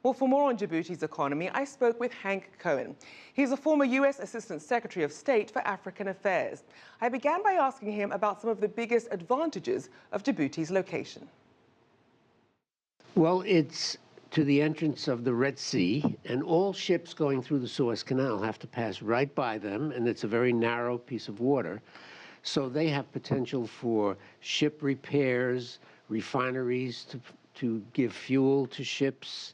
Well, for more on Djibouti's economy, I spoke with Hank Cohen. He's a former U.S. Assistant Secretary of State for African Affairs. I began by asking him about some of the biggest advantages of Djibouti's location. Well, it's to the entrance of the Red Sea, and all ships going through the Suez Canal have to pass right by them, and it's a very narrow piece of water. So they have potential for ship repairs, refineries to give fuel to ships,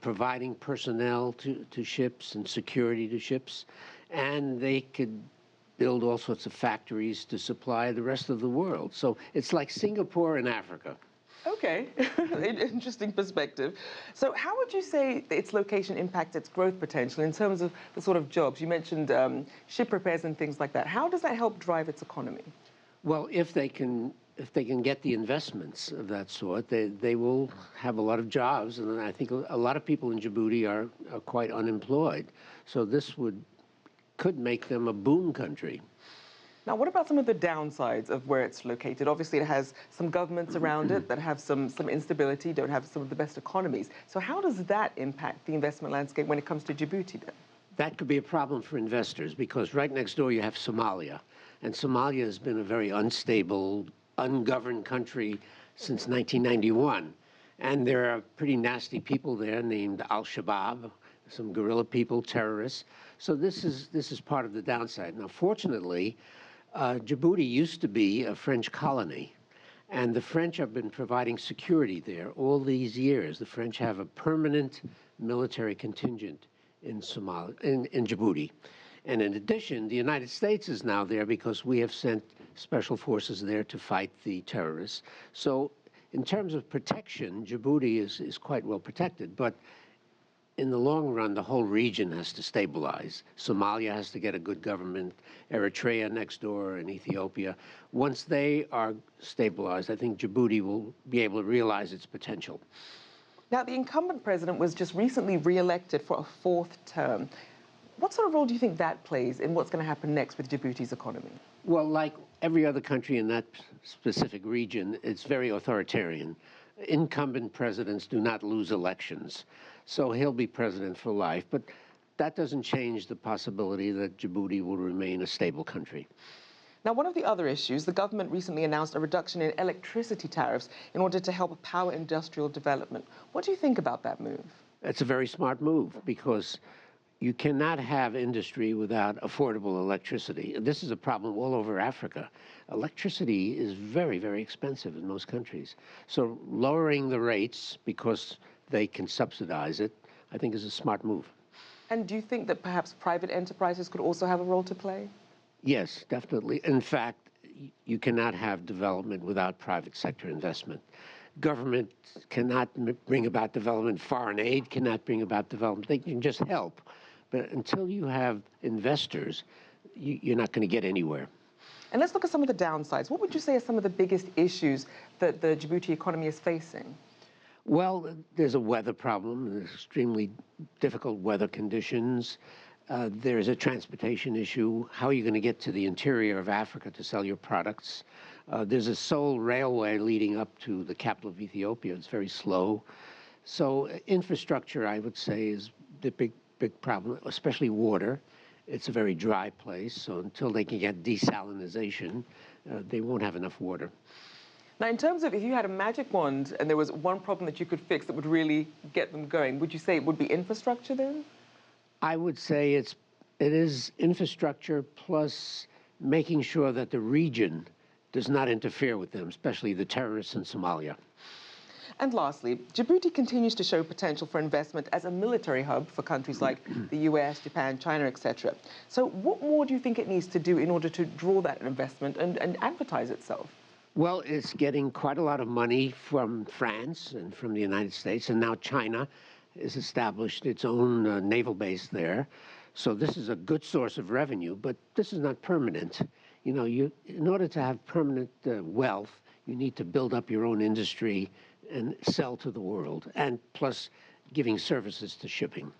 providing personnel to ships and security to ships, and they could build all sorts of factories to supply the rest of the world. So it's like Singapore in Africa. Okay, interesting perspective. So how would you say its location impacts its growth potential in terms of the sort of jobs? You mentioned ship repairs and things like that. How does that help drive its economy? Well, if they can get the investments of that sort, they will have a lot of jobs, and I think a lot of people in Djibouti are quite unemployed. So this could make them a boom country. Now, what about some of the downsides of where it's located? Obviously, it has some governments around it that have some instability, don't have some of the best economies. So how does that impact the investment landscape when it comes to Djibouti then? That could be a problem for investors because right next door you have Somalia. And Somalia has been a very unstable, ungoverned country since 1991. And there are pretty nasty people there named Al-Shabaab, some guerrilla people, terrorists. So this is part of the downside. Now, fortunately, Djibouti used to be a French colony, and the French have been providing security there all these years. The French have a permanent military contingent in Djibouti. And in addition, the United States is now there because we have sent special forces there to fight the terrorists. So in terms of protection, Djibouti is quite well protected. But in the long run, the whole region has to stabilize. Somalia has to get a good government, Eritrea next door, and Ethiopia. Once they are stabilized, I think Djibouti will be able to realize its potential. Now, the incumbent president was just recently re-elected for a fourth term. What sort of role do you think that plays in what's going to happen next with Djibouti's economy? Well, like every other country in that specific region, it's very authoritarian. Incumbent presidents do not lose elections, so he'll be president for life. But that doesn't change the possibility that Djibouti will remain a stable country. Now, one of the other issues, the government recently announced a reduction in electricity tariffs in order to help power industrial development. What do you think about that move? It's a very smart move because you cannot have industry without affordable electricity. This is a problem all over Africa. Electricity is very, very expensive in most countries. So lowering the rates because they can subsidize it, I think is a smart move. And do you think that perhaps private enterprises could also have a role to play? Yes, definitely. In fact, you cannot have development without private sector investment. Government cannot bring about development. Foreign aid cannot bring about development. They can just help. But until you have investors, you're not going to get anywhere. And let's look at some of the downsides. What would you say are some of the biggest issues that the Djibouti economy is facing? Well, there's a weather problem, there's extremely difficult weather conditions. There's a transportation issue. How are you going to get to the interior of Africa to sell your products? There's a sole railway leading up to the capital of Ethiopia. It's very slow. So infrastructure, I would say, is the big problem, especially water. It's a very dry place, so until they can get desalinization, they won't have enough water. Now, in terms of if you had a magic wand and there was one problem that you could fix that would really get them going, would you say it would be infrastructure then? I would say it is infrastructure plus making sure that the region does not interfere with them, especially the terrorists in Somalia. And lastly, Djibouti continues to show potential for investment as a military hub for countries like the US, Japan, China, etc. So what more do you think it needs to do in order to draw that investment and advertise itself? Well, it's getting quite a lot of money from France and from the United States, and now China has established its own naval base there. So this is a good source of revenue, but this is not permanent. You know, in order to have permanent wealth, you need to build up your own industry and sell to the world, and plus giving services to shipping.